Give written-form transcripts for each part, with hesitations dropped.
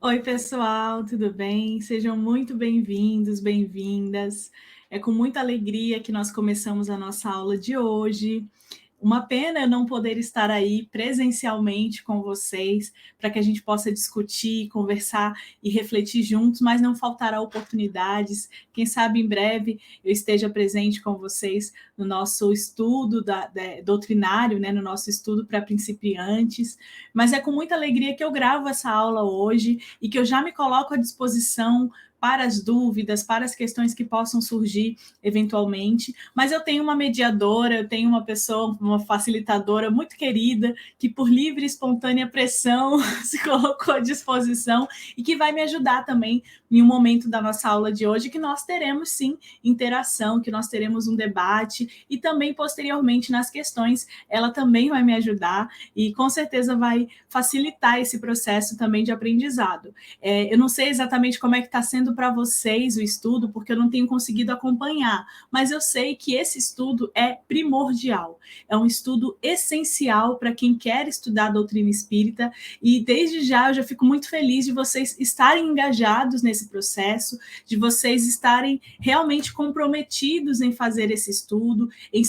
Oi, pessoal, tudo bem? Sejam muito bem-vindos, bem-vindas. É com muita alegria que nós começamos a nossa aula de hoje. Uma pena eu não poder estar aí presencialmente com vocês para que a gente possa discutir, conversar e refletir juntos, mas não faltará oportunidades. Quem sabe em breve eu esteja presente com vocês no nosso estudo doutrinário, né, no nosso estudo para principiantes. Mas é com muita alegria que eu gravo essa aula hoje e que eu já me coloco à disposição para as dúvidas, para as questões que possam surgir eventualmente, mas eu tenho uma mediadora, eu tenho uma pessoa, uma facilitadora muito querida, que por livre e espontânea pressão se colocou à disposição e que vai me ajudar também em um momento da nossa aula de hoje, que nós teremos sim interação, que nós teremos um debate e também posteriormente nas questões, ela também vai me ajudar e com certeza vai facilitar esse processo também de aprendizado. Eu não sei exatamente como é que está sendo para vocês o estudo, porque eu não tenho conseguido acompanhar, mas eu sei que esse estudo é primordial, é um estudo essencial para quem quer estudar a doutrina espírita, e desde já eu já fico muito feliz de vocês estarem engajados nesse processo, de vocês estarem realmente comprometidos em fazer esse estudo, em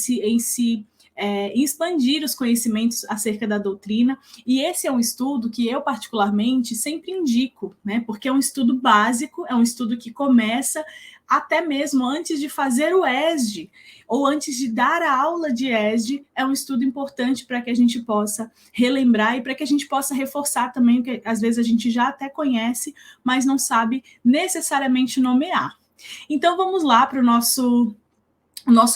expandir os conhecimentos acerca da doutrina, e esse é um estudo que eu particularmente sempre indico, né, porque é um estudo básico, é um estudo que começa até mesmo antes de fazer o ESD, ou antes de dar a aula de ESD, é um estudo importante para que a gente possa relembrar e para que a gente possa reforçar também o que às vezes a gente já até conhece, mas não sabe necessariamente nomear. Então vamos lá para o nosso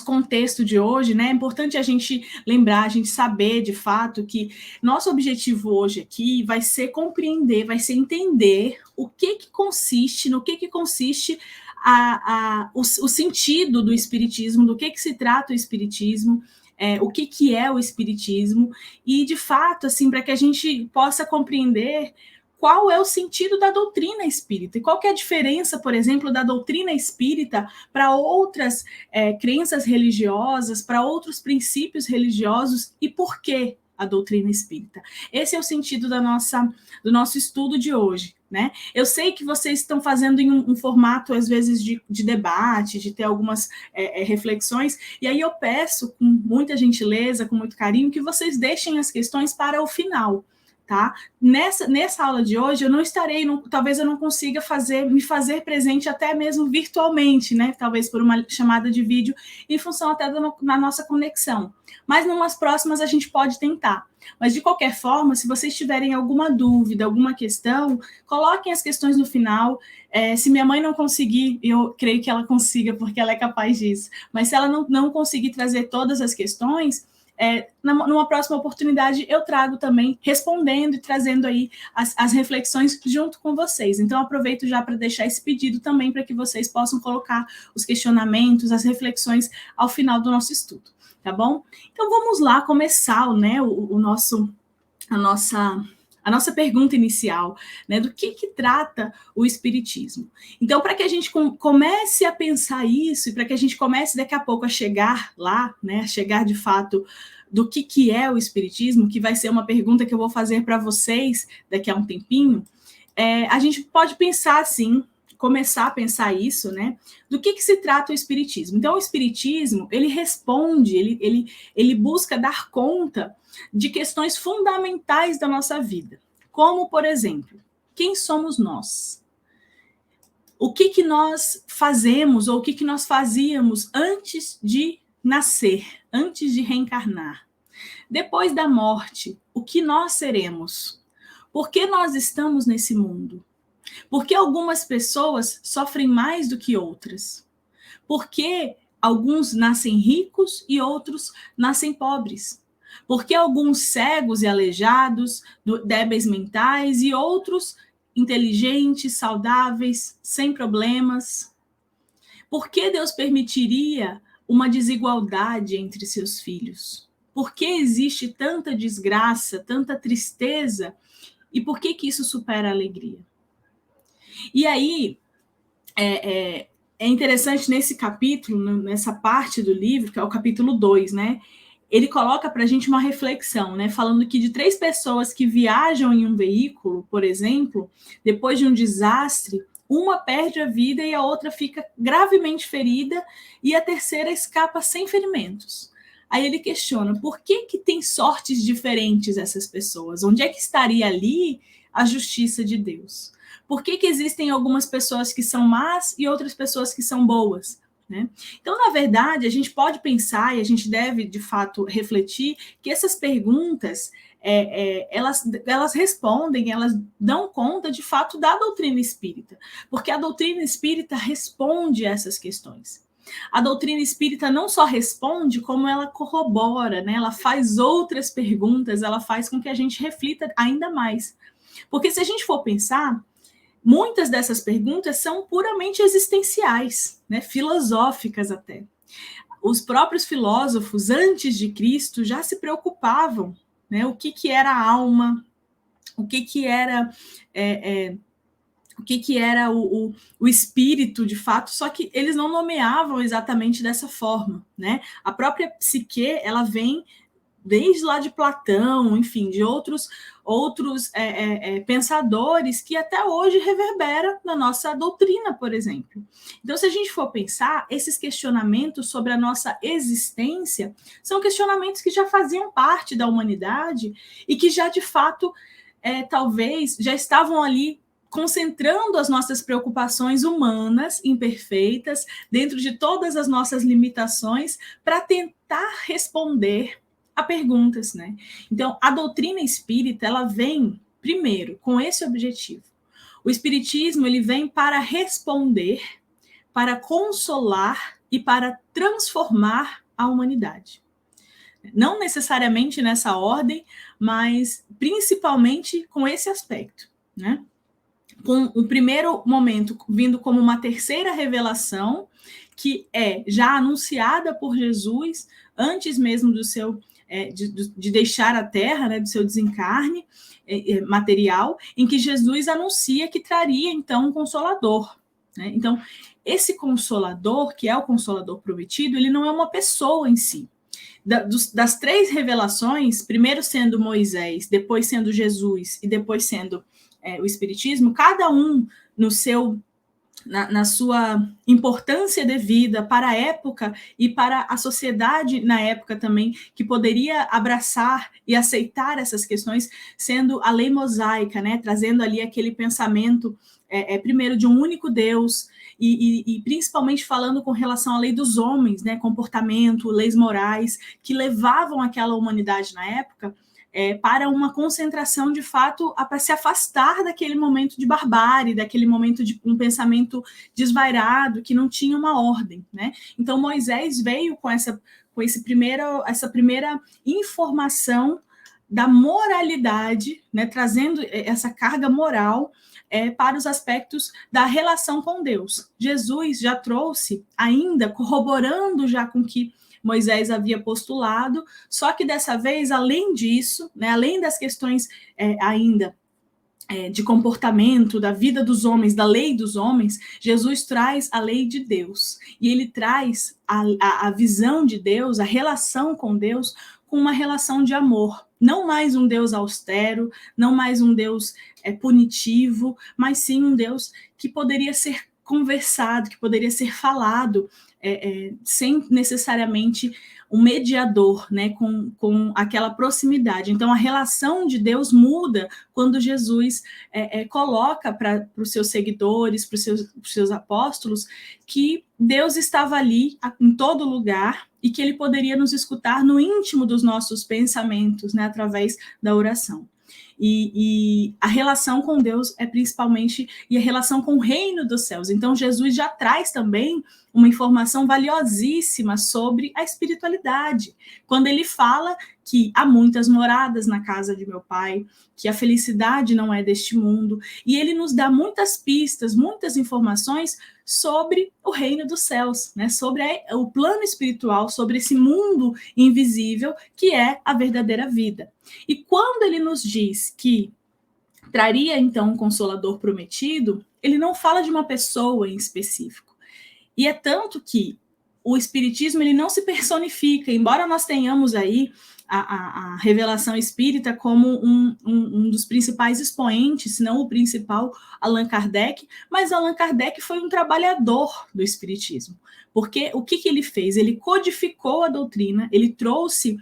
contexto de hoje, né? É importante a gente lembrar, a gente saber de fato que nosso objetivo hoje aqui vai ser compreender, vai ser entender o que consiste, no que consiste o sentido do espiritismo, do que se trata o espiritismo, o que é o espiritismo, e de fato, assim, para que a gente possa compreender qual é o sentido da doutrina espírita e qual que é a diferença, por exemplo, da doutrina espírita para outras crenças religiosas, para outros princípios religiosos e por que a doutrina espírita. Esse é o sentido do nosso estudo de hoje. Né? Eu sei que vocês estão fazendo em um formato, às vezes, de debate, de ter algumas reflexões, e aí eu peço, com muita gentileza, com muito carinho, que vocês deixem as questões para o final. Tá? Nessa aula de hoje, eu não estarei, talvez eu não consiga me fazer presente até mesmo virtualmente, né? Talvez por uma chamada de vídeo, em função até da nossa conexão. Mas numas próximas a gente pode tentar. Mas de qualquer forma, se vocês tiverem alguma dúvida, alguma questão, coloquem as questões no final. Se minha mãe não conseguir, eu creio que ela consiga, porque ela é capaz disso. Mas se ela não conseguir trazer todas as questões, numa próxima oportunidade eu trago também, respondendo e trazendo aí as reflexões junto com vocês. Então aproveito já para deixar esse pedido também para que vocês possam colocar os questionamentos, as reflexões ao final do nosso estudo, tá bom? Então vamos lá começar, né, a nossa pergunta inicial, né, do que trata o espiritismo. Então, para que a gente comece a pensar isso e para que a gente comece daqui a pouco a chegar lá, né, a chegar de fato do que é o espiritismo, que vai ser uma pergunta que eu vou fazer para vocês daqui a um tempinho, a gente pode pensar assim, começar a pensar isso, né? Do que se trata o espiritismo? Então, o espiritismo, ele responde, ele busca dar conta de questões fundamentais da nossa vida, como, por exemplo, quem somos nós? O que nós fazemos ou o que nós fazíamos antes de nascer, antes de reencarnar? Depois da morte, o que nós seremos? Por que nós estamos nesse mundo? Por que algumas pessoas sofrem mais do que outras? Por que alguns nascem ricos e outros nascem pobres? Por que alguns cegos e aleijados, débeis mentais, e outros inteligentes, saudáveis, sem problemas? Por que Deus permitiria uma desigualdade entre seus filhos? Por que existe tanta desgraça, tanta tristeza? E por que isso supera a alegria? E aí, é interessante nesse capítulo, nessa parte do livro, que é o capítulo 2, né? ele coloca para a gente uma reflexão, né? Falando que de 3 pessoas que viajam em um veículo, por exemplo, depois de um desastre, uma perde a vida e a outra fica gravemente ferida e a terceira escapa sem ferimentos. Aí ele questiona, por que tem sortes diferentes essas pessoas? Onde é que estaria ali a justiça de Deus? Por que existem algumas pessoas que são más e outras pessoas que são boas? Né? Então, na verdade, a gente pode pensar e a gente deve, de fato, refletir que essas perguntas, elas respondem, elas dão conta, de fato, da doutrina espírita, porque a doutrina espírita responde a essas questões. A doutrina espírita não só responde, como ela corrobora, né? Ela faz outras perguntas, ela faz com que a gente reflita ainda mais. Porque se a gente for pensar, muitas dessas perguntas são puramente existenciais, né? Filosóficas até. Os próprios filósofos, antes de Cristo, já se preocupavam, né? O que era a alma, o que era o que era o espírito, de fato, só que eles não nomeavam exatamente dessa forma, né? A própria psique, ela vem desde lá de Platão, enfim, de outros pensadores que até hoje reverberam na nossa doutrina, por exemplo. Então, se a gente for pensar, esses questionamentos sobre a nossa existência são questionamentos que já faziam parte da humanidade e que já, de fato, talvez já estavam ali concentrando as nossas preocupações humanas, imperfeitas, dentro de todas as nossas limitações, para tentar responder a perguntas, né? Então, a doutrina espírita, ela vem, primeiro, com esse objetivo. O espiritismo, ele vem para responder, para consolar e para transformar a humanidade. Não necessariamente nessa ordem, mas principalmente com esse aspecto, né? Com o primeiro momento vindo como uma terceira revelação, que é já anunciada por Jesus antes mesmo do seu de deixar a terra, né, do seu desencarne material, em que Jesus anuncia que traria então um consolador. Né? Então, esse consolador, que é o consolador prometido, ele não é uma pessoa em si. Das 3 revelações, primeiro sendo Moisés, depois sendo Jesus e depois sendo o Espiritismo, cada um no seu na sua importância devida para a época e para a sociedade na época também, que poderia abraçar e aceitar essas questões, sendo a lei mosaica, né, trazendo ali aquele pensamento, primeiro, de um único Deus, e principalmente falando com relação à lei dos homens, né, comportamento, leis morais, que levavam aquela humanidade na época para uma concentração, de fato, para se afastar daquele momento de barbárie, daquele momento de um pensamento desvairado, que não tinha uma ordem, né? Então, Moisés veio com essa primeira informação da moralidade, né, trazendo essa carga moral para os aspectos da relação com Deus. Jesus já trouxe, ainda corroborando já com que Moisés havia postulado, só que dessa vez, além disso, né, além das questões ainda de comportamento, da vida dos homens, da lei dos homens, Jesus traz a lei de Deus. E ele traz a visão de Deus, a relação com Deus, com uma relação de amor. Não mais um Deus austero, não mais um Deus punitivo, mas sim um Deus que poderia ser conversado, que poderia ser falado, sem necessariamente um mediador, né, com aquela proximidade. Então, a relação de Deus muda quando Jesus coloca para os seus seguidores, para os seus apóstolos, que Deus estava ali em todo lugar e que ele poderia nos escutar no íntimo dos nossos pensamentos, né, através da oração. E a relação com Deus é principalmente e a relação com o reino dos céus. Então, Jesus já traz também uma informação valiosíssima sobre a espiritualidade, quando ele fala que há muitas moradas na casa de meu Pai, que a felicidade não é deste mundo, e ele nos dá muitas pistas, muitas informações sobre o reino dos céus, né? Sobre o plano espiritual, sobre esse mundo invisível que é a verdadeira vida. E quando ele nos diz que traria então um consolador prometido, ele não fala de uma pessoa em específico. E é tanto que o espiritismo ele não se personifica, embora nós tenhamos aí a revelação espírita como um dos principais expoentes, se não o principal, Allan Kardec, mas Allan Kardec foi um trabalhador do espiritismo, porque o que ele fez? Ele codificou a doutrina, ele trouxe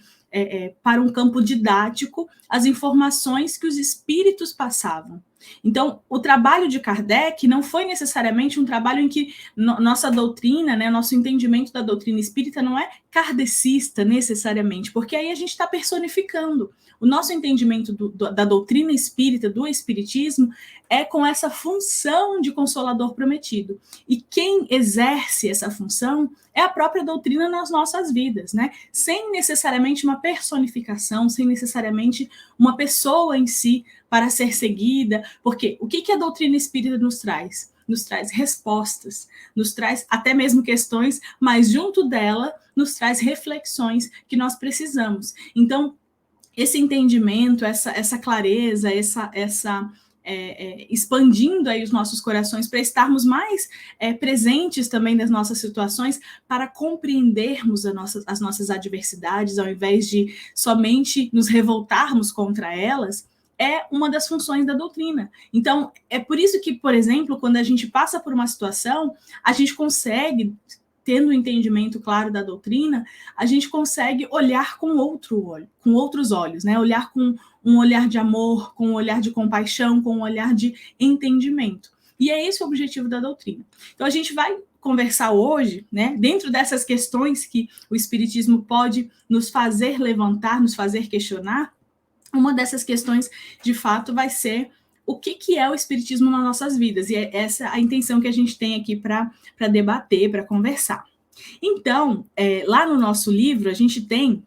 para um campo didático as informações que os espíritos passavam. Então, o trabalho de Kardec não foi necessariamente um trabalho em que nossa doutrina, né, nosso entendimento da doutrina espírita não é kardecista necessariamente, porque aí a gente está personificando. O nosso entendimento da doutrina espírita, do espiritismo, é com essa função de consolador prometido. E quem exerce essa função é a própria doutrina nas nossas vidas, né? Sem necessariamente uma personificação, sem necessariamente uma pessoa em si para ser seguida, porque o que a doutrina espírita nos traz? Nos traz respostas, nos traz até mesmo questões, mas junto dela nos traz reflexões que nós precisamos. Então, esse entendimento, essa clareza, expandindo aí os nossos corações para estarmos mais presentes também nas nossas situações, para compreendermos as nossas adversidades, ao invés de somente nos revoltarmos contra elas, é uma das funções da doutrina. Então, é por isso que, por exemplo, quando a gente passa por uma situação, a gente consegue, tendo um entendimento claro da doutrina, a gente consegue olhar com outros olhos, né? Olhar com um olhar de amor, com um olhar de compaixão, com um olhar de entendimento. E é esse o objetivo da doutrina. Então, a gente vai conversar hoje, né, dentro dessas questões que o Espiritismo pode nos fazer levantar, nos fazer questionar. Uma dessas questões, de fato, vai ser o que é o Espiritismo nas nossas vidas. E é essa a intenção que a gente tem aqui para debater, para conversar. Então, lá no nosso livro, a gente tem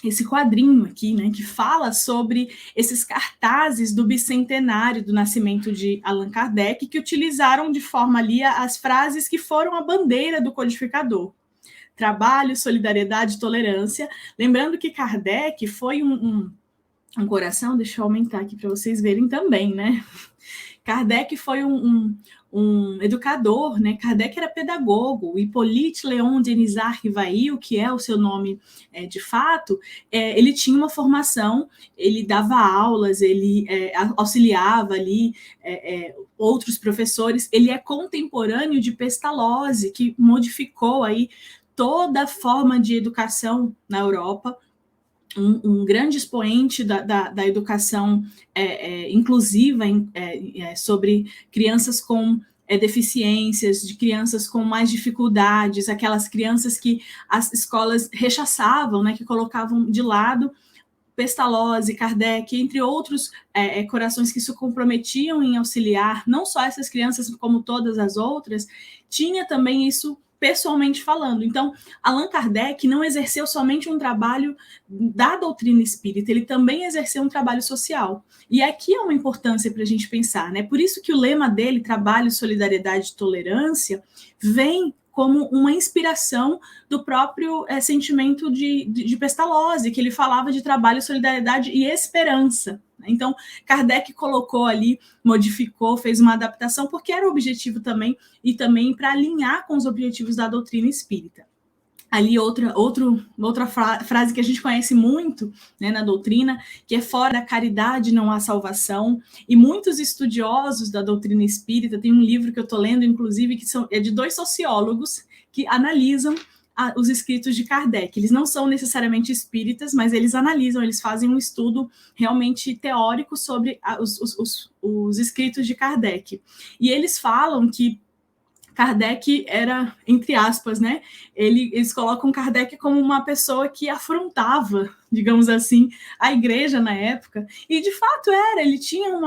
esse quadrinho aqui, né, que fala sobre esses cartazes do bicentenário do nascimento de Allan Kardec, que utilizaram de forma ali as frases que foram a bandeira do codificador. Trabalho, solidariedade, tolerância. Lembrando que Kardec foi um coração, deixa eu aumentar aqui para vocês verem também, né? Kardec foi um educador, né? Kardec era pedagogo. Hippolyte Léon Denisard Rivail, que é o seu nome de fato, ele tinha uma formação, ele dava aulas, ele auxiliava ali outros professores. Ele é contemporâneo de Pestalozzi, que modificou aí toda a forma de educação na Europa. Um grande expoente da educação inclusiva sobre crianças com deficiências, de crianças com mais dificuldades, aquelas crianças que as escolas rechaçavam, né, que colocavam de lado. Pestalozzi, Kardec, entre outros corações que se comprometiam em auxiliar, não só essas crianças, como todas as outras, tinha também isso pessoalmente falando. Então, Allan Kardec não exerceu somente um trabalho da doutrina espírita, ele também exerceu um trabalho social. E aqui é uma importância para a gente pensar, né? Por isso que o lema dele, trabalho, solidariedade e tolerância, vem como uma inspiração do próprio sentimento de Pestalozzi, que ele falava de trabalho, solidariedade e esperança. Então, Kardec colocou ali, modificou, fez uma adaptação, porque era o objetivo também, e também para alinhar com os objetivos da doutrina espírita. Ali outra frase que a gente conhece muito, né, na doutrina, que é fora da caridade não há salvação, e muitos estudiosos da doutrina espírita, tem um livro que eu estou lendo, inclusive, que é de 2 sociólogos que analisam os escritos de Kardec. Eles não são necessariamente espíritas, mas eles analisam, eles fazem um estudo realmente teórico sobre os escritos de Kardec. E eles falam que Kardec era, entre aspas, né? Eles colocam Kardec como uma pessoa que afrontava, digamos assim, a igreja na época. E, de fato, ele tinha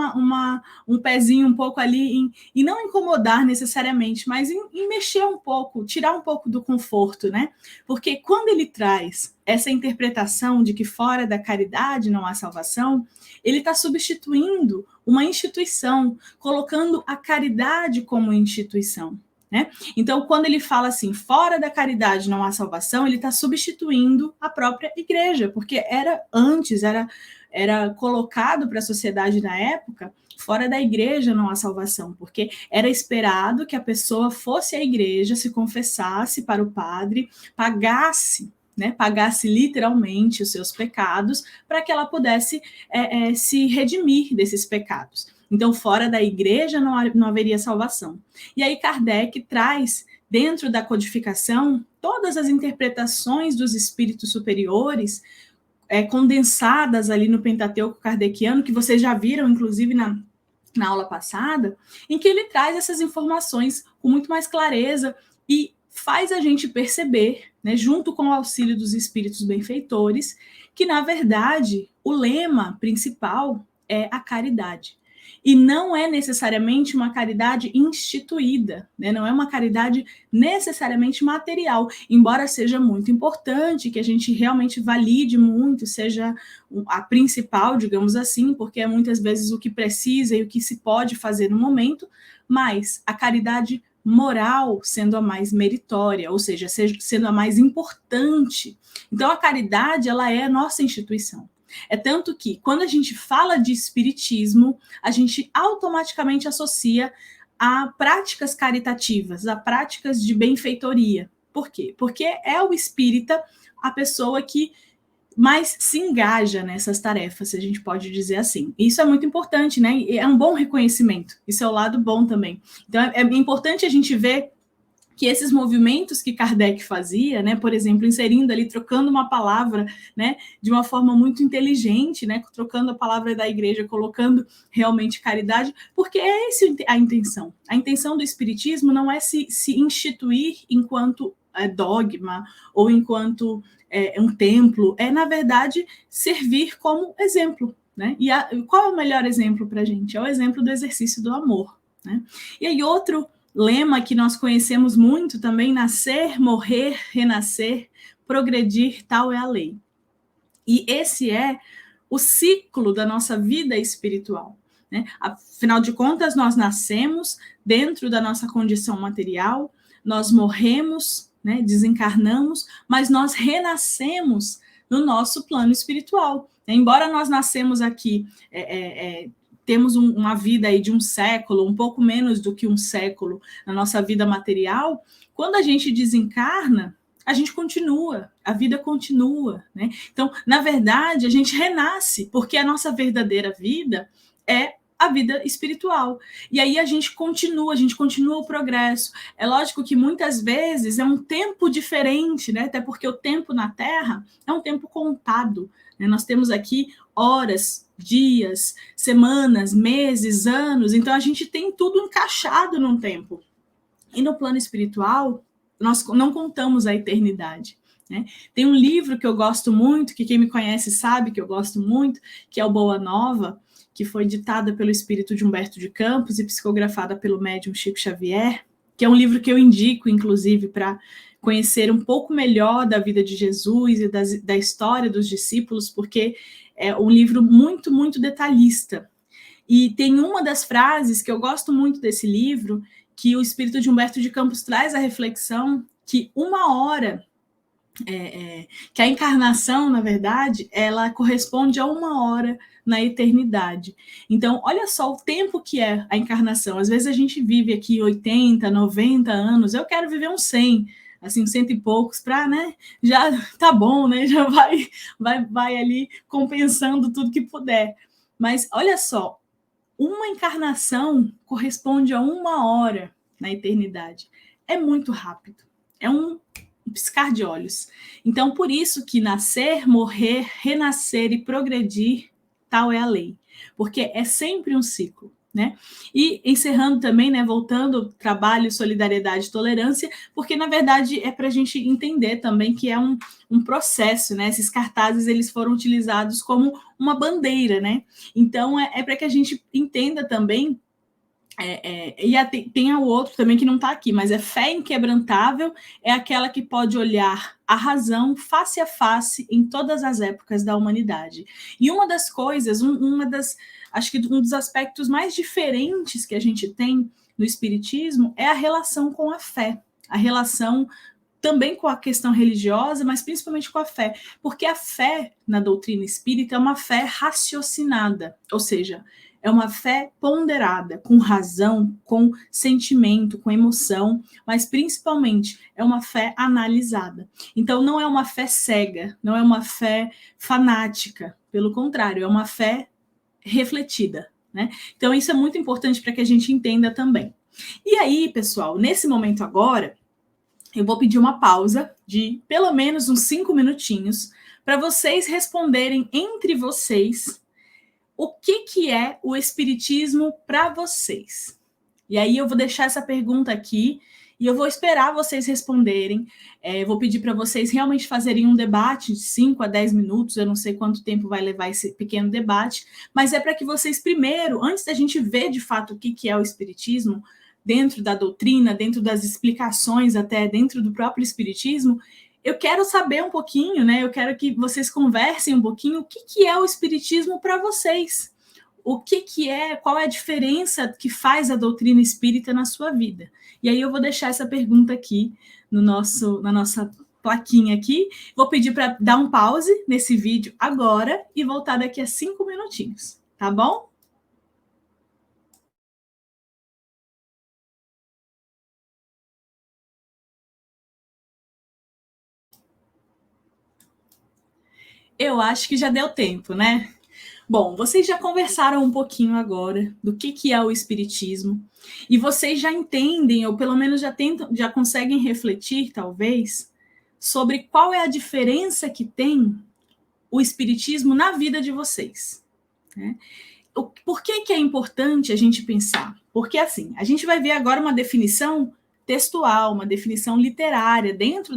um pezinho um pouco ali em não incomodar necessariamente, mas em mexer um pouco, tirar um pouco do conforto, né? Porque quando ele traz essa interpretação de que fora da caridade não há salvação, ele está substituindo uma instituição, colocando a caridade como instituição. Né? Então, quando ele fala assim, fora da caridade não há salvação, ele está substituindo a própria igreja, porque antes era colocado para a sociedade na época, fora da igreja não há salvação, porque era esperado que a pessoa fosse à igreja, se confessasse para o padre, pagasse, né, pagasse literalmente os seus pecados, para que ela pudesse se redimir desses pecados. Então, fora da igreja não haveria salvação. E aí Kardec traz, dentro da codificação, todas as interpretações dos espíritos superiores, condensadas ali no Pentateuco kardeciano, que vocês já viram, inclusive, na aula passada, em que ele traz essas informações com muito mais clareza e faz a gente perceber, né, junto com o auxílio dos espíritos benfeitores, que, na verdade, o lema principal é a caridade. E não é necessariamente uma caridade instituída, né? Não é uma caridade necessariamente material, embora seja muito importante, que a gente realmente valide muito, seja a principal, digamos assim, porque é muitas vezes o que precisa e o que se pode fazer no momento, mas a caridade moral sendo a mais meritória, ou seja, sendo a mais importante. Então, a caridade, ela é a nossa instituição. É tanto que, quando a gente fala de espiritismo, a gente automaticamente associa a práticas caritativas, a práticas de benfeitoria. Por quê? Porque é o espírita a pessoa que mais se engaja nessas tarefas, se a gente pode dizer assim. Isso é muito importante, né? É um bom reconhecimento. Isso é o lado bom também. Então, é importante a gente ver que esses movimentos que Kardec fazia, né, por exemplo, inserindo ali, trocando uma palavra, né, de uma forma muito inteligente, né, trocando a palavra da igreja, colocando realmente caridade, porque é essa a intenção. A intenção do espiritismo não é se instituir enquanto dogma ou enquanto um templo, é, na verdade, servir como exemplo. Né? E qual é o melhor exemplo para a gente? É o exemplo do exercício do amor. Né? E aí, outro lema que nós conhecemos muito também, nascer, morrer, renascer, progredir, tal é a lei. E esse é o ciclo da nossa vida espiritual. Né? Afinal de contas, nós nascemos dentro da nossa condição material, nós morremos, né, desencarnamos, mas nós renascemos no nosso plano espiritual. Embora nós nascemos aqui temos uma vida aí de um século, um pouco menos do que um século na nossa vida material, quando a gente desencarna, a gente continua, a vida continua, né? Então, na verdade, a gente renasce, porque a nossa verdadeira vida é a vida espiritual. E aí a gente continua o progresso. É lógico que muitas vezes é um tempo diferente, né? Até porque o tempo na Terra é um tempo contado. Né? Nós temos aqui horas, dias, semanas, meses, anos, então a gente tem tudo encaixado num tempo. E no plano espiritual, nós não contamos a eternidade. Né? Tem um livro que eu gosto muito, que quem me conhece sabe que eu gosto muito, que é o Boa Nova, que foi ditada pelo espírito de Humberto de Campos e psicografada pelo médium Chico Xavier, que é um livro que eu indico, inclusive, para conhecer um pouco melhor da vida de Jesus e da história dos discípulos, porque é um livro muito, muito detalhista. E tem uma das frases que eu gosto muito desse livro, que o espírito de Humberto de Campos traz a reflexão que uma hora, que a encarnação, na verdade, ela corresponde a uma hora na eternidade. Então, olha só o tempo que é a encarnação. Às vezes a gente vive aqui 80, 90 anos, eu quero viver uns 100, assim, 100 e poucos, para, né, já tá bom, né, já vai ali compensando tudo que puder. Mas olha só, uma encarnação corresponde a uma hora na eternidade. É muito rápido. É um piscar de olhos. Então, por isso que nascer, morrer, renascer e progredir, tal é a lei. Porque é sempre um ciclo. Né? E encerrando também, né, voltando, trabalho, solidariedade e tolerância, porque na verdade é para a gente entender também que é um processo, né? Esses cartazes eles foram utilizados como uma bandeira, né? Então é para que a gente entenda também. Tem o outro também que não está aqui, mas é fé inquebrantável, é aquela que pode olhar a razão face a face em todas as épocas da humanidade. E uma das coisas, acho que um dos aspectos mais diferentes que a gente tem no Espiritismo é a relação com a fé, a relação também com a questão religiosa, mas principalmente com a fé, porque a fé na doutrina espírita é uma fé raciocinada, ou seja, É uma fé ponderada, com razão, com sentimento, com emoção, mas principalmente é uma fé analisada. Então não é uma fé cega, não é uma fé fanática, pelo contrário, é uma fé refletida, né? Então isso é muito importante para que a gente entenda também. E aí, pessoal, nesse momento agora, eu vou pedir uma pausa de pelo menos uns 5 minutinhos para vocês responderem entre vocês o que é o espiritismo para vocês. E aí eu vou deixar essa pergunta aqui e eu vou esperar vocês responderem. Vou pedir para vocês realmente fazerem um debate de 5 a 10 minutos, eu não sei quanto tempo vai levar esse pequeno debate, mas é para que vocês primeiro, antes da gente ver de fato o que é o espiritismo, dentro da doutrina, dentro das explicações, até dentro do próprio espiritismo, eu quero saber um pouquinho, né? Eu quero que vocês conversem um pouquinho o que é o espiritismo para vocês. O que é, qual é a diferença que faz a doutrina espírita na sua vida? E aí eu vou deixar essa pergunta aqui na nossa plaquinha aqui. Vou pedir para dar um pause nesse vídeo agora e voltar daqui a 5 minutinhos, tá bom? Eu acho que já deu tempo, né? Bom, vocês já conversaram um pouquinho agora do que é o espiritismo e vocês já entendem, ou pelo menos já conseguem refletir, talvez, sobre qual é a diferença que tem o espiritismo na vida de vocês, né? Por que é importante a gente pensar? Porque, assim, a gente vai ver agora uma definição textual, uma definição literária dentro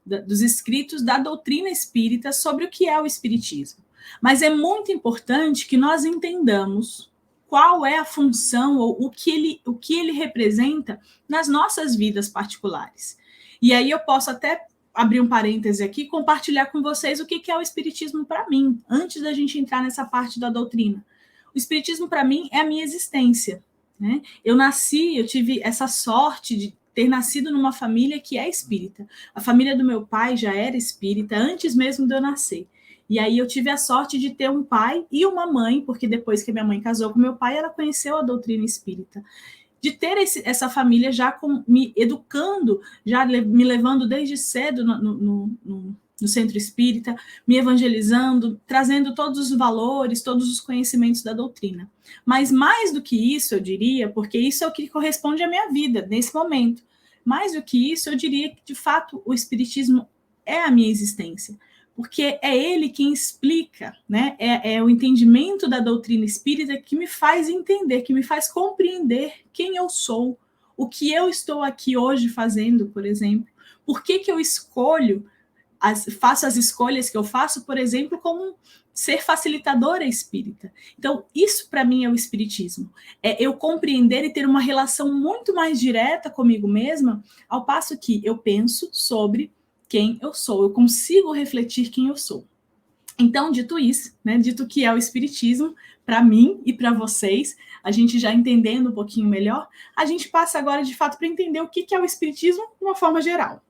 dos escritos da doutrina espírita sobre o que é o espiritismo. Mas é muito importante que nós entendamos qual é a função ou o que ele representa nas nossas vidas particulares. E aí eu posso até abrir um parêntese aqui e compartilhar com vocês o que é o espiritismo para mim, antes da gente entrar nessa parte da doutrina. O espiritismo para mim é a minha existência, né? Eu tive essa sorte de ter nascido numa família que é espírita. A família do meu pai já era espírita antes mesmo de eu nascer. E aí eu tive a sorte de ter um pai e uma mãe, porque depois que minha mãe casou com meu pai, ela conheceu a doutrina espírita. De ter essa família já me educando, já me levando desde cedo no centro espírita, me evangelizando, trazendo todos os valores, todos os conhecimentos da doutrina. Mas mais do que isso, eu diria, porque isso é o que corresponde à minha vida nesse momento, mais do que isso, eu diria que, de fato, o espiritismo é a minha existência, porque é ele quem explica, né? É o entendimento da doutrina espírita que me faz entender, que me faz compreender quem eu sou, o que eu estou aqui hoje fazendo, por exemplo, por que eu escolho, faço as escolhas que eu faço, por exemplo, como ser facilitadora espírita. Então, isso para mim é o espiritismo. É eu compreender e ter uma relação muito mais direta comigo mesma, ao passo que eu penso sobre quem eu sou, eu consigo refletir quem eu sou. Então, dito isso, né, dito que é o espiritismo, para mim e para vocês, a gente já entendendo um pouquinho melhor, a gente passa agora, de fato, para entender o que é o espiritismo de uma forma geral.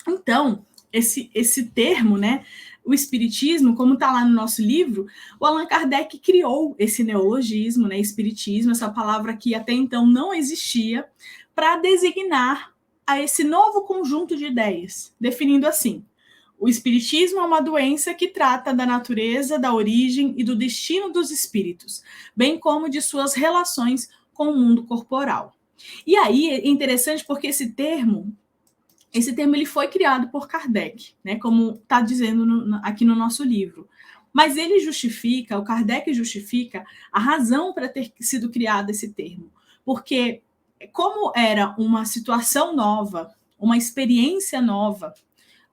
Então, esse termo, né, o espiritismo, como está lá no nosso livro, o Allan Kardec criou esse neologismo, né, espiritismo, essa palavra que até então não existia, para designar a esse novo conjunto de ideias, definindo assim: o espiritismo é uma doença que trata da natureza, da origem e do destino dos espíritos, bem como de suas relações com o mundo corporal. E aí é interessante porque esse termo ele foi criado por Kardec, né, como está dizendo aqui no nosso livro. Mas o Kardec justifica a razão para ter sido criado esse termo, porque como era uma situação nova, uma experiência nova,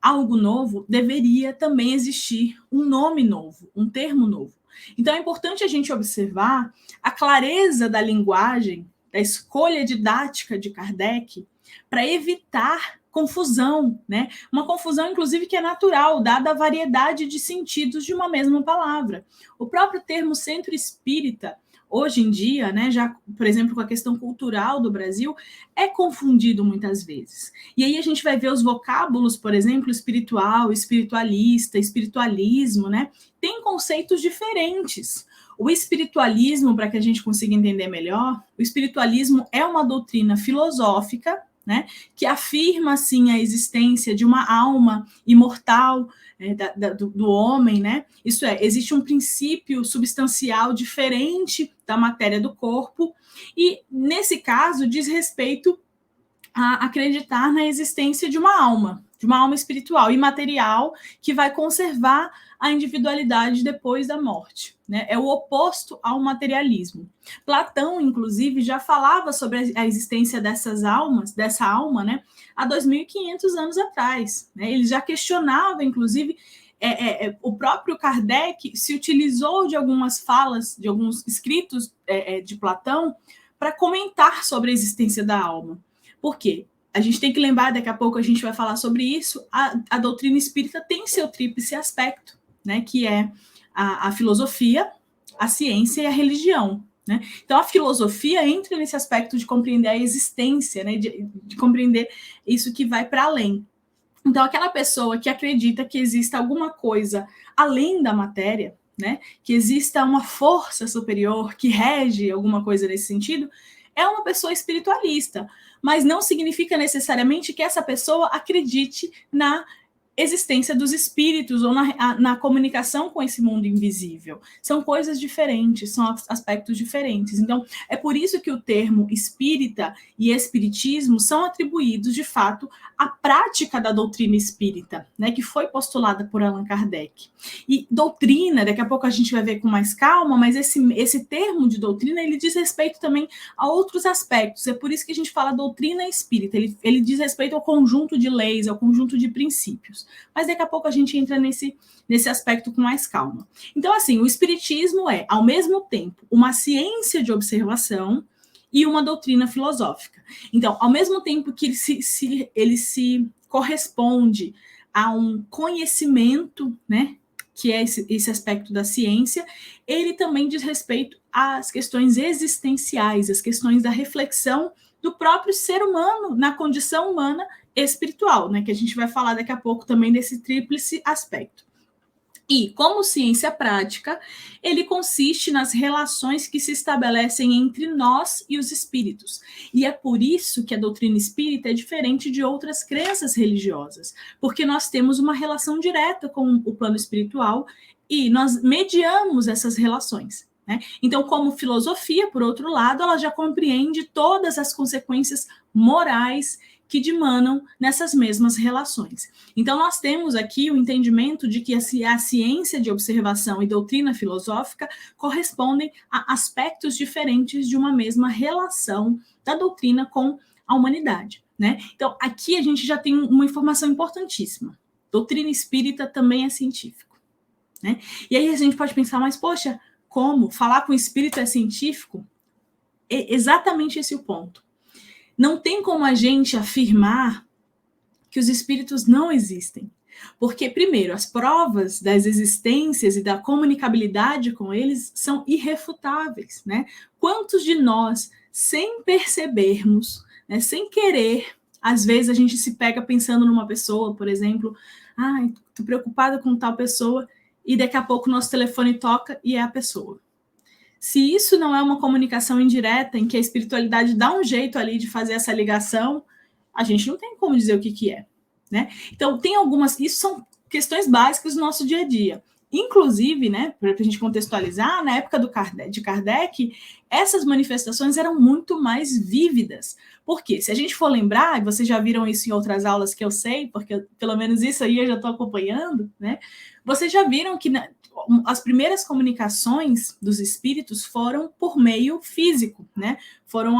algo novo, deveria também existir um nome novo, um termo novo. Então é importante a gente observar a clareza da linguagem, da escolha didática de Kardec, para evitar confusão, né? Uma confusão, inclusive, que é natural, dada a variedade de sentidos de uma mesma palavra. O próprio termo centro espírita, hoje em dia, né, já, por exemplo, com a questão cultural do Brasil, é confundido muitas vezes. E aí a gente vai ver os vocábulos, por exemplo, espiritual, espiritualista, espiritualismo, né? Tem conceitos diferentes. O espiritualismo, para que a gente consiga entender melhor, o espiritualismo é uma doutrina filosófica, né, que afirma, assim, a existência de uma alma imortal do homem, né? Isso é, existe um princípio substancial diferente da matéria do corpo, e, nesse caso, diz respeito a acreditar na existência de uma alma espiritual, imaterial, que vai conservar a individualidade depois da morte, né? É o oposto ao materialismo. Platão, inclusive, já falava sobre a existência dessa alma, né, há 2.500 anos atrás, né? Ele já questionava, inclusive, o próprio Kardec se utilizou de algumas falas, de alguns escritos de Platão, para comentar sobre a existência da alma. Por quê? A gente tem que lembrar, daqui a pouco a gente vai falar sobre isso, a doutrina espírita tem seu tríplice aspecto, né, que é a filosofia, a ciência e a religião. Né? Então, a filosofia entra nesse aspecto de compreender a existência, né, de compreender isso que vai para além. Então, aquela pessoa que acredita que exista alguma coisa além da matéria, né, que exista uma força superior que rege alguma coisa nesse sentido, é uma pessoa espiritualista, mas não significa necessariamente que essa pessoa acredite na existência dos espíritos ou na comunicação com esse mundo invisível. São coisas diferentes, são aspectos diferentes. Então, é por isso que o termo espírita e espiritismo são atribuídos, de fato, à prática da doutrina espírita, né, que foi postulada por Allan Kardec. E doutrina, daqui a pouco a gente vai ver com mais calma, mas esse termo de doutrina, ele diz respeito também a outros aspectos. É por isso que a gente fala doutrina espírita. Ele diz respeito ao conjunto de leis, ao conjunto de princípios. Mas daqui a pouco a gente entra nesse aspecto com mais calma. Então, assim, o espiritismo é, ao mesmo tempo, uma ciência de observação e uma doutrina filosófica. Então, ao mesmo tempo que ele se corresponde a um conhecimento, né, que é esse aspecto da ciência, ele também diz respeito às questões existenciais, às questões da reflexão do próprio ser humano, na condição humana espiritual, né, que a gente vai falar daqui a pouco também desse tríplice aspecto. E, como ciência prática, ele consiste nas relações que se estabelecem entre nós e os espíritos. E é por isso que a doutrina espírita é diferente de outras crenças religiosas, porque nós temos uma relação direta com o plano espiritual e nós mediamos essas relações. Né? Então, como filosofia, por outro lado, ela já compreende todas as consequências morais que dimanam nessas mesmas relações. Então, nós temos aqui o entendimento de que a ciência de observação e doutrina filosófica correspondem a aspectos diferentes de uma mesma relação da doutrina com a humanidade. Né? Então, aqui a gente já tem uma informação importantíssima. Doutrina espírita também é científico. Né? E aí a gente pode pensar, mas, poxa, como? Falar com o espírito é científico? É exatamente esse o ponto. Não tem como a gente afirmar que os espíritos não existem. Porque, primeiro, as provas das existências e da comunicabilidade com eles são irrefutáveis. Né? Quantos de nós, sem percebermos, né, sem querer, às vezes a gente se pega pensando numa pessoa, por exemplo, estou preocupada com tal pessoa, e daqui a pouco o nosso telefone toca e é a pessoa. Se isso não é uma comunicação indireta, em que a espiritualidade dá um jeito ali de fazer essa ligação, a gente não tem como dizer o que é. Né? Então, tem algumas... Isso são questões básicas do nosso dia a dia. Inclusive, né, para a gente contextualizar, na época de Kardec, essas manifestações eram muito mais vívidas. Por quê? Se a gente for lembrar, e vocês já viram isso em outras aulas que eu sei, porque pelo menos isso aí eu já estou acompanhando, né? Vocês já viram que as primeiras comunicações dos espíritos foram por meio físico, né? Foram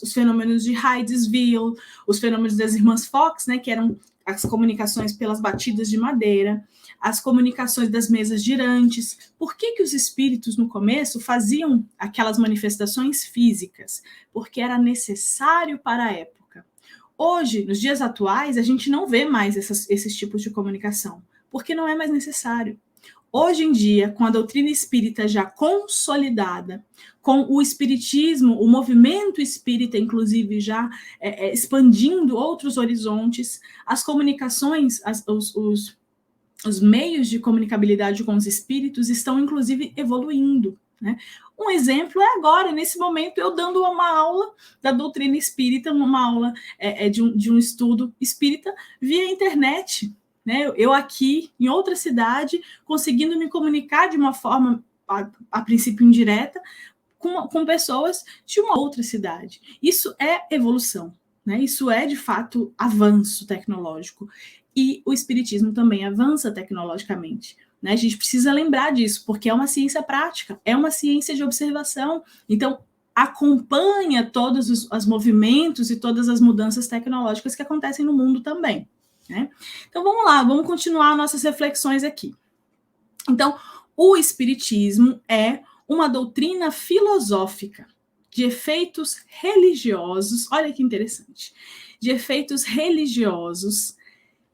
os fenômenos de Hydesville, os fenômenos das irmãs Fox, né? Que eram as comunicações pelas batidas de madeira, as comunicações das mesas girantes. Por que os espíritos, no começo, faziam aquelas manifestações físicas? Porque era necessário para a época. Hoje, nos dias atuais, a gente não vê mais esses tipos de comunicação, porque não é mais necessário. Hoje em dia, com a doutrina espírita já consolidada, com o espiritismo, o movimento espírita, inclusive, já expandindo outros horizontes, as comunicações, os meios de comunicabilidade com os espíritos estão, inclusive, evoluindo. né? Um exemplo é agora, nesse momento, eu dando uma aula da doutrina espírita, uma aula de um estudo espírita via internet, né? Eu aqui, em outra cidade, conseguindo me comunicar de uma forma, a princípio indireta, com pessoas de uma outra cidade. Isso é evolução, né? Isso é, de fato, avanço tecnológico. E o espiritismo também avança tecnologicamente. Né? A gente precisa lembrar disso, porque é uma ciência prática, é uma ciência de observação. Então, acompanha todos os movimentos e todas as mudanças tecnológicas que acontecem no mundo também. Né? Então, vamos lá, vamos continuar nossas reflexões aqui. Então, o espiritismo é uma doutrina filosófica de efeitos religiosos, olha que interessante, de efeitos religiosos,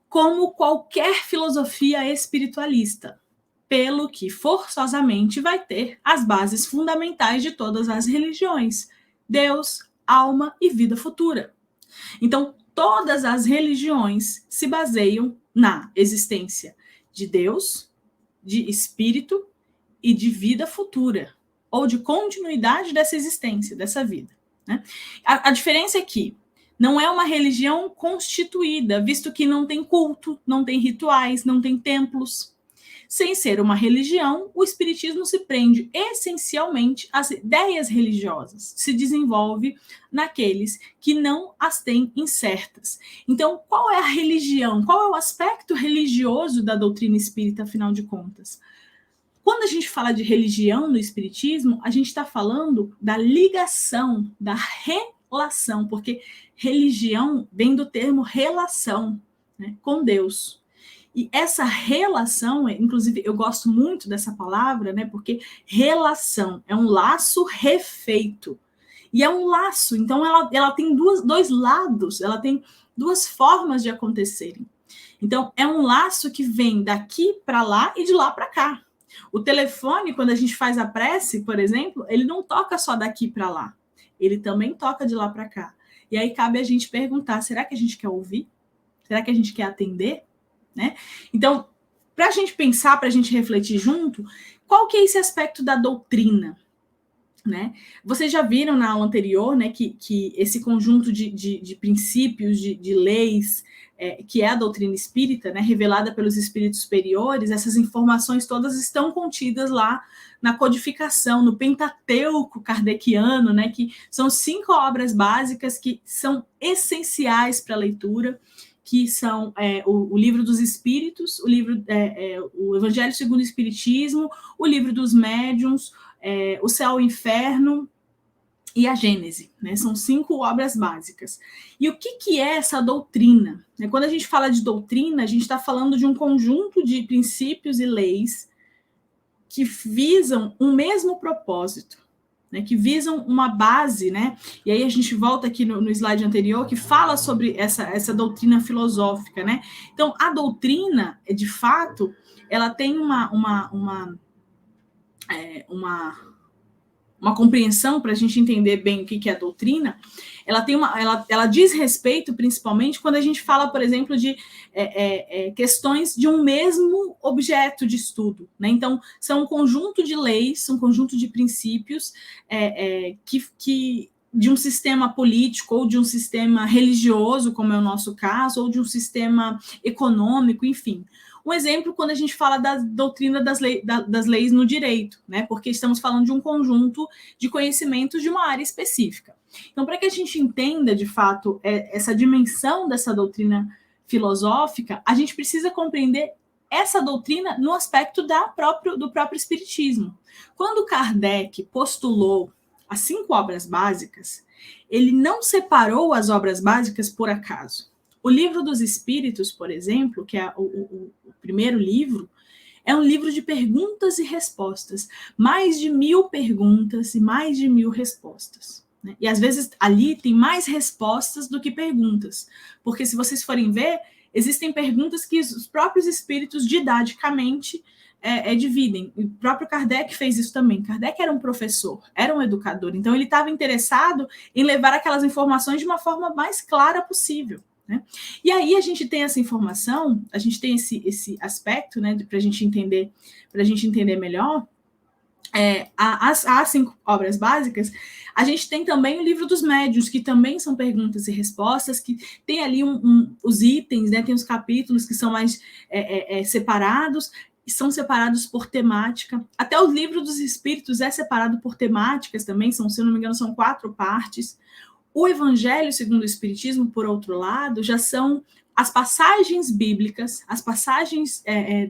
como qualquer filosofia espiritualista, pelo que forçosamente vai ter as bases fundamentais de todas as religiões: Deus, alma e vida futura. Então, todas as religiões se baseiam na existência de Deus, de espírito e de vida futura, ou de continuidade dessa existência, dessa vida. Né? A diferença é que não é uma religião constituída, visto que não tem culto, não tem rituais, não tem templos. Sem ser uma religião, o espiritismo se prende essencialmente às ideias religiosas, se desenvolve naqueles que não as têm incertas. Então, qual é a religião? Qual é o aspecto religioso da doutrina espírita, afinal de contas? Quando a gente fala de religião no espiritismo, a gente está falando da ligação, da relação, porque religião vem do termo relação, né, com Deus. E essa relação, inclusive, eu gosto muito dessa palavra, né, porque relação é um laço refeito. E é um laço, então ela tem dois lados, ela tem duas formas de acontecerem. Então, é um laço que vem daqui para lá e de lá para cá. O telefone, quando a gente faz a prece, por exemplo, ele não toca só daqui para lá, ele também toca de lá para cá. E aí cabe a gente perguntar, será que a gente quer ouvir? Será que a gente quer atender? Né? Então, para a gente pensar, para a gente refletir junto, qual que é esse aspecto da doutrina? Né? Vocês já viram na aula anterior, né, que esse conjunto de princípios, de leis, que é a doutrina espírita, né, revelada pelos espíritos superiores, essas informações todas estão contidas lá na codificação, no Pentateuco kardeciano, né, que são 5 obras básicas que são essenciais para a leitura, que são o Livro dos Espíritos, o Evangelho segundo o Espiritismo, o Livro dos Médiuns, o Céu e o Inferno e a Gênese, né? São 5 obras básicas. E o que é essa doutrina? Quando a gente fala de doutrina, a gente está falando de um conjunto de princípios e leis que visam um mesmo propósito, né? Que visam uma base, né? E aí a gente volta aqui no slide anterior, que fala sobre essa doutrina filosófica, né? Então, a doutrina, de fato, ela tem uma compreensão para a gente entender bem o que é a doutrina. Ela diz respeito, principalmente, quando a gente fala, por exemplo, de questões de um mesmo objeto de estudo. Né? Então, são um conjunto de leis, um conjunto de princípios que de um sistema político ou de um sistema religioso, como é o nosso caso, ou de um sistema econômico, enfim. Um exemplo, quando a gente fala da doutrina das leis no direito, né? Porque estamos falando de um conjunto de conhecimentos de uma área específica. Então, para que a gente entenda, de fato, essa dimensão dessa doutrina filosófica, a gente precisa compreender essa doutrina no aspecto do próprio espiritismo. Quando Kardec postulou as 5 obras básicas, ele não separou as obras básicas por acaso. O Livro dos Espíritos, por exemplo, que é o primeiro livro, é um livro de perguntas e respostas. Mais de 1000 perguntas e mais de 1000 respostas. Né? E às vezes ali tem mais respostas do que perguntas. Porque se vocês forem ver, existem perguntas que os próprios espíritos didaticamente dividem. O próprio Kardec fez isso também. Kardec era um professor, era um educador. Então ele estava interessado em levar aquelas informações de uma forma mais clara possível. Né? E aí a gente tem essa informação, a gente tem esse aspecto, né, para a gente entender melhor, as 5 obras básicas, a gente tem também o livro dos médiuns, que também são perguntas e respostas, que tem ali os itens, né, tem os capítulos que são mais separados, e são separados por temática. Até o livro dos espíritos é separado por temáticas também, se eu não me engano, são 4 partes. O Evangelho segundo o Espiritismo, por outro lado, já são as passagens bíblicas, as passagens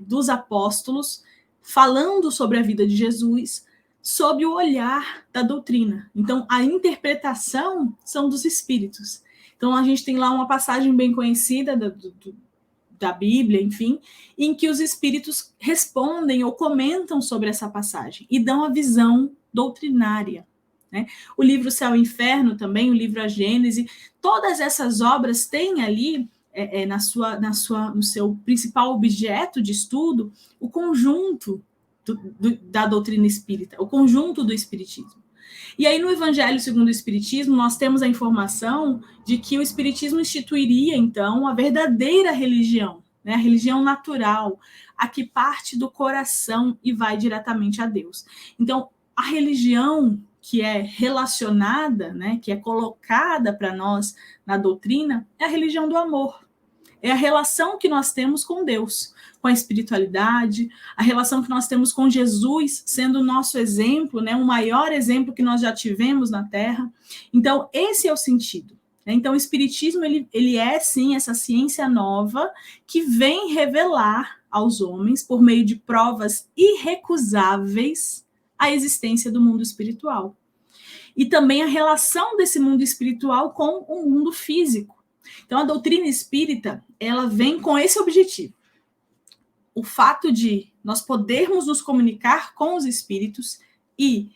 dos apóstolos, falando sobre a vida de Jesus, sob o olhar da doutrina. Então, a interpretação são dos espíritos. Então, a gente tem lá uma passagem bem conhecida da Bíblia, enfim, em que os espíritos respondem ou comentam sobre essa passagem e dão a visão doutrinária. Né? O livro Céu e Inferno também, o livro A Gênese, todas essas obras têm ali no seu principal objeto de estudo, o conjunto da doutrina espírita, o conjunto do espiritismo. E aí, no Evangelho segundo o Espiritismo, nós temos a informação de que o Espiritismo instituiria, então, a verdadeira religião, né? A religião natural, a que parte do coração e vai diretamente a Deus. Então, a religião que é relacionada, né, que é colocada para nós na doutrina, é a religião do amor. É a relação que nós temos com Deus, com a espiritualidade, a relação que nós temos com Jesus, sendo o nosso exemplo, né, o maior exemplo que nós já tivemos na Terra. Então, esse é o sentido. Então, o Espiritismo, ele é, sim, essa ciência nova que vem revelar aos homens, por meio de provas irrecusáveis, a existência do mundo espiritual. E também a relação desse mundo espiritual com o mundo físico. Então, a doutrina espírita, ela vem com esse objetivo. O fato de nós podermos nos comunicar com os espíritos e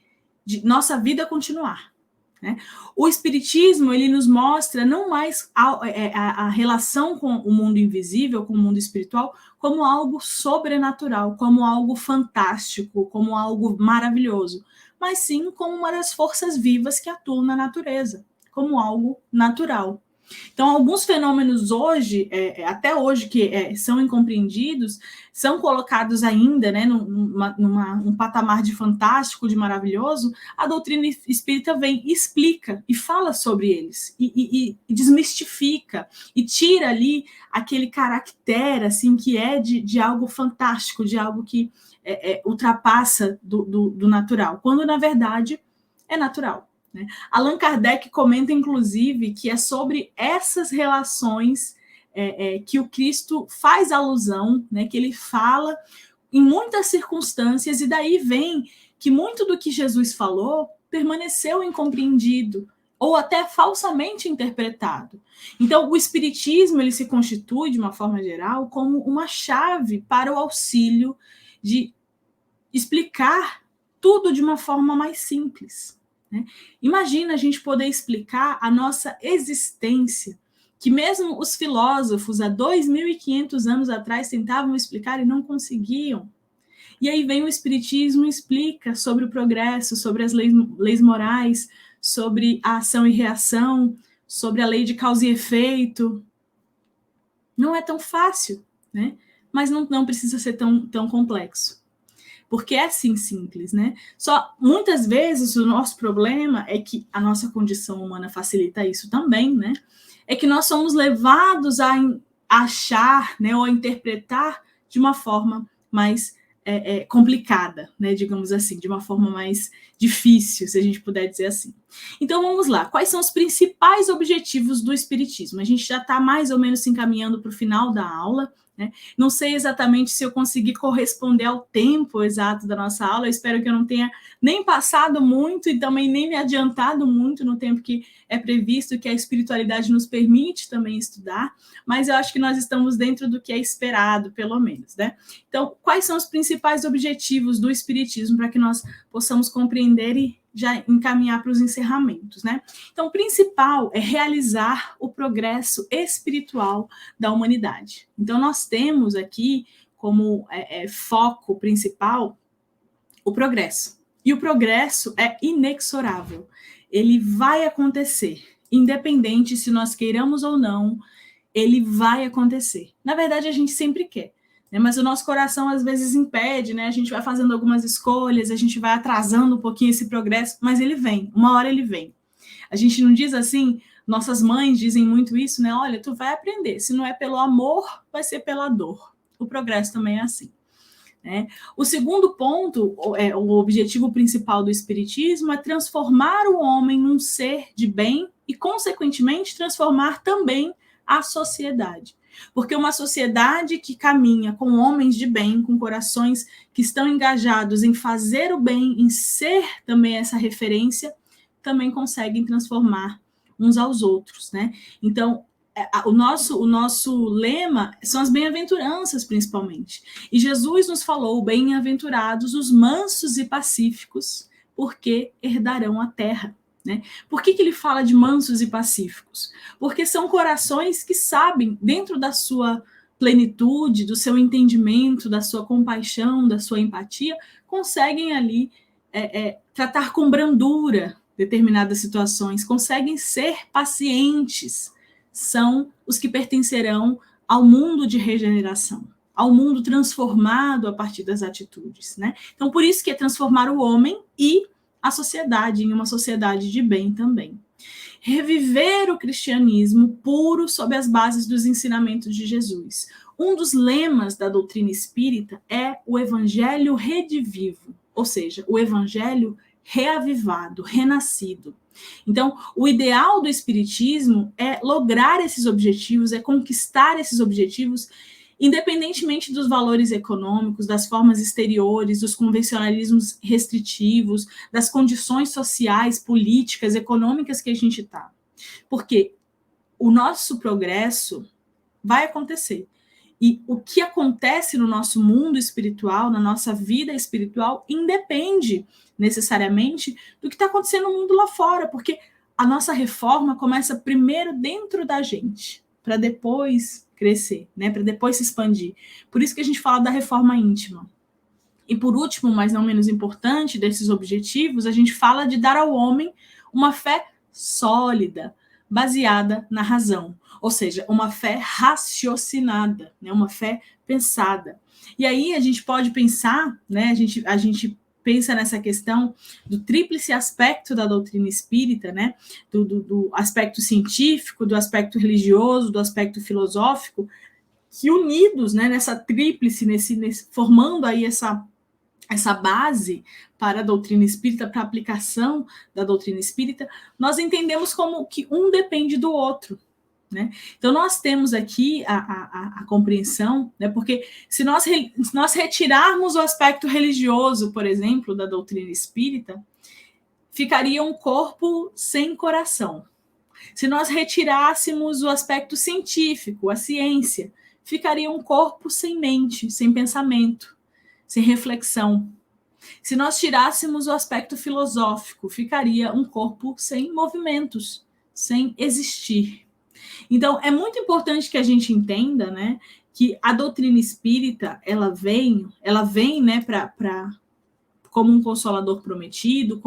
de nossa vida continuar. Né? O espiritismo, ele nos mostra não mais a relação com o mundo invisível, com o mundo espiritual, como algo sobrenatural, como algo fantástico, como algo maravilhoso, mas sim como uma das forças vivas que atuam na natureza, como algo natural. Então, alguns fenômenos hoje, até hoje, que são incompreendidos, são colocados ainda, né, num patamar de fantástico, de maravilhoso. A doutrina espírita vem, explica e fala sobre eles, e desmistifica, e tira ali aquele caractere, assim, que é de algo fantástico, de algo que ultrapassa do natural, quando, na verdade, é natural. Né? Allan Kardec comenta, inclusive, que é sobre essas relações que o Cristo faz alusão, né, que ele fala em muitas circunstâncias, e daí vem que muito do que Jesus falou permaneceu incompreendido, ou até falsamente interpretado. Então, o Espiritismo, ele se constitui, de uma forma geral, como uma chave para o auxílio de explicar tudo de uma forma mais simples. Né? Imagina a gente poder explicar a nossa existência, que mesmo os filósofos há 2.500 anos atrás tentavam explicar e não conseguiam. E aí vem o Espiritismo e explica sobre o progresso, sobre as leis morais, sobre a ação e reação, sobre a lei de causa e efeito. Não é tão fácil, né? Mas não precisa ser tão complexo. Porque é assim simples, né? Só muitas vezes o nosso problema é que a nossa condição humana facilita isso também, né? É que nós somos levados a achar, né, ou a interpretar de uma forma mais complicada, né? Digamos assim, de uma forma mais difícil, se a gente puder dizer assim. Então vamos lá, quais são os principais objetivos do Espiritismo? A gente já está mais ou menos se encaminhando para o final da aula. Né? Não sei exatamente se eu consegui corresponder ao tempo exato da nossa aula, eu espero que eu não tenha nem passado muito e também nem me adiantado muito no tempo que é previsto, que a espiritualidade nos permite também estudar, mas eu acho que nós estamos dentro do que é esperado, pelo menos. Né? Então, quais são os principais objetivos do Espiritismo para que nós possamos compreender e já encaminhar para os encerramentos, né? Então, o principal é realizar o progresso espiritual da humanidade. Então, nós temos aqui como foco principal o progresso. E o progresso é inexorável. Ele vai acontecer, independente se nós queiramos ou não, ele vai acontecer. Na verdade, a gente sempre quer. Mas o nosso coração às vezes impede, né? A gente vai fazendo algumas escolhas, a gente vai atrasando um pouquinho esse progresso, mas ele vem, uma hora ele vem. A gente não diz assim, nossas mães dizem muito isso, né? Olha, tu vai aprender, se não é pelo amor, vai ser pela dor. O progresso também é assim. Né? O segundo ponto, o objetivo principal do Espiritismo é transformar o homem num ser de bem e, consequentemente, transformar também a sociedade. Porque uma sociedade que caminha com homens de bem, com corações que estão engajados em fazer o bem, em ser também essa referência, também conseguem transformar uns aos outros, né? Então, o nosso lema são as bem-aventuranças, principalmente. E Jesus nos falou: bem-aventurados os mansos e pacíficos, porque herdarão a terra. Né? Por que ele fala de mansos e pacíficos? Porque são corações que sabem, dentro da sua plenitude, do seu entendimento, da sua compaixão, da sua empatia, conseguem ali tratar com brandura determinadas situações, conseguem ser pacientes, são os que pertencerão ao mundo de regeneração, ao mundo transformado a partir das atitudes. Né? Então, por isso que é transformar o homem e a sociedade em uma sociedade de bem também. Reviver o cristianismo puro sob as bases dos ensinamentos de Jesus. Um dos lemas da doutrina espírita é o evangelho redivivo, ou seja, o evangelho reavivado, renascido. Então, o ideal do espiritismo é lograr esses objetivos, é conquistar esses objetivos, independentemente dos valores econômicos, das formas exteriores, dos convencionalismos restritivos, das condições sociais, políticas, econômicas que a gente está. Porque o nosso progresso vai acontecer. E o que acontece no nosso mundo espiritual, na nossa vida espiritual, independe necessariamente do que está acontecendo no mundo lá fora, porque a nossa reforma começa primeiro dentro da gente, para depois crescer, né? Para depois se expandir. Por isso que a gente fala da reforma íntima. E por último, mas não menos importante, desses objetivos, a gente fala de dar ao homem uma fé sólida, baseada na razão, ou seja, uma fé raciocinada, né? Uma fé pensada. E aí a gente pode pensar, né? A gente pensa nessa questão do tríplice aspecto da doutrina espírita, né? Do aspecto científico, do aspecto religioso, do aspecto filosófico, que unidos, né, nessa tríplice, formando aí essa base para a doutrina espírita, para a aplicação da doutrina espírita, nós entendemos como que um depende do outro. Né? Então, nós temos aqui a compreensão, né, porque se nós retirarmos o aspecto religioso, por exemplo, da doutrina espírita, ficaria um corpo sem coração. Se nós retirássemos o aspecto científico, a ciência, ficaria um corpo sem mente, sem pensamento, sem reflexão. Se nós tirássemos o aspecto filosófico, ficaria um corpo sem movimentos, sem existir. Então, é muito importante que a gente entenda, né, que a doutrina espírita, ela vem, né, como um consolador prometido,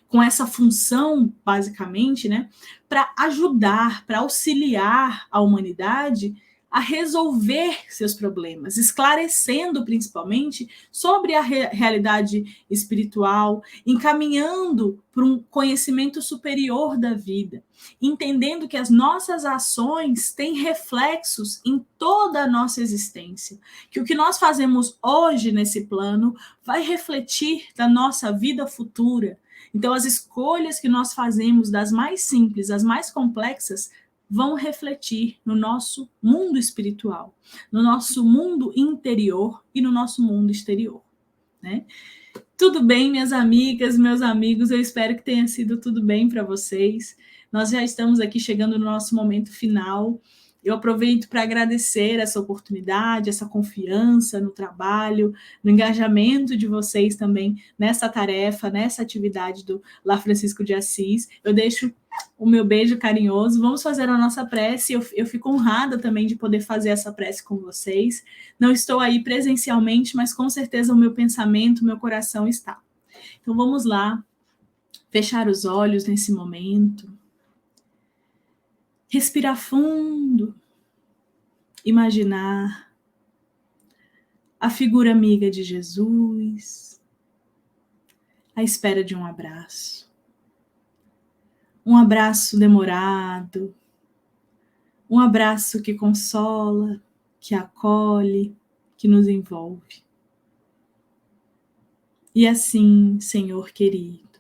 com essa função, basicamente, né, para ajudar, para auxiliar a humanidade a resolver seus problemas, esclarecendo principalmente sobre a realidade espiritual, encaminhando para um conhecimento superior da vida, entendendo que as nossas ações têm reflexos em toda a nossa existência, que o que nós fazemos hoje nesse plano vai refletir da nossa vida futura. Então, as escolhas que nós fazemos, das mais simples às mais complexas, vão refletir no nosso mundo espiritual, no nosso mundo interior e no nosso mundo exterior. Né? Tudo bem, minhas amigas, meus amigos, eu espero que tenha sido tudo bem para vocês. Nós já estamos aqui chegando no nosso momento final. Eu aproveito para agradecer essa oportunidade, essa confiança no trabalho, no engajamento de vocês também nessa tarefa, nessa atividade do Lar Francisco de Assis. Eu deixo o meu beijo carinhoso. Vamos fazer a nossa prece. Eu fico honrada também de poder fazer essa prece com vocês. Não estou aí presencialmente, mas com certeza o meu pensamento, o meu coração está. Então vamos lá, fechar os olhos nesse momento. Respirar fundo, imaginar a figura amiga de Jesus, à espera de um abraço. Um abraço demorado, um abraço que consola, que acolhe, que nos envolve. E assim, Senhor querido,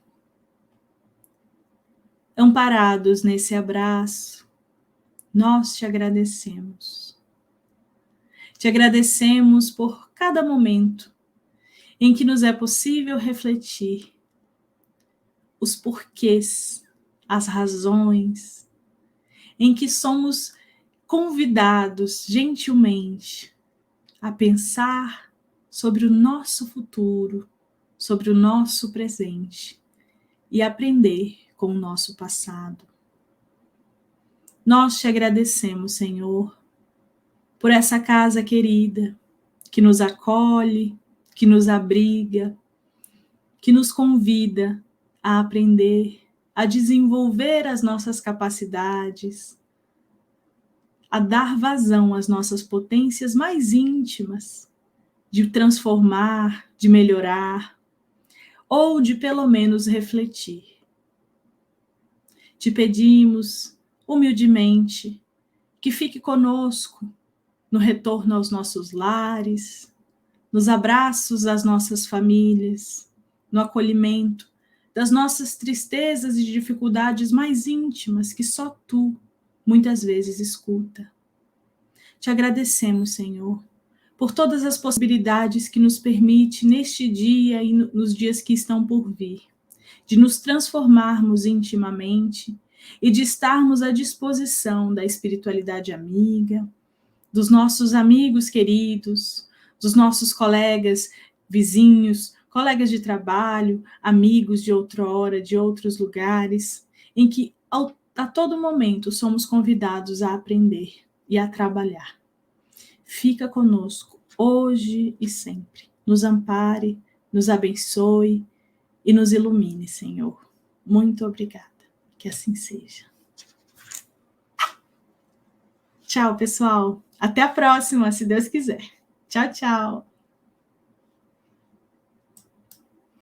amparados nesse abraço, nós te agradecemos. Te agradecemos por cada momento em que nos é possível refletir os porquês, as razões, em que somos convidados gentilmente a pensar sobre o nosso futuro, sobre o nosso presente e aprender com o nosso passado. Nós te agradecemos, Senhor, por essa casa querida, que nos acolhe, que nos abriga, que nos convida a aprender, a desenvolver as nossas capacidades, a dar vazão às nossas potências mais íntimas, de transformar, de melhorar, ou de pelo menos refletir. Te pedimos, humildemente, que fique conosco no retorno aos nossos lares, nos abraços às nossas famílias, no acolhimento das nossas tristezas e dificuldades mais íntimas que só tu, muitas vezes, escuta. Te agradecemos, Senhor, por todas as possibilidades que nos permite neste dia e nos dias que estão por vir, de nos transformarmos intimamente e de estarmos à disposição da espiritualidade amiga, dos nossos amigos queridos, dos nossos colegas, vizinhos, colegas de trabalho, amigos de outrora, de outros lugares, em que a todo momento somos convidados a aprender e a trabalhar. Fica conosco hoje e sempre. Nos ampare, nos abençoe e nos ilumine, Senhor. Muito obrigada. Que assim seja. Tchau, pessoal. Até a próxima, se Deus quiser. Tchau, tchau.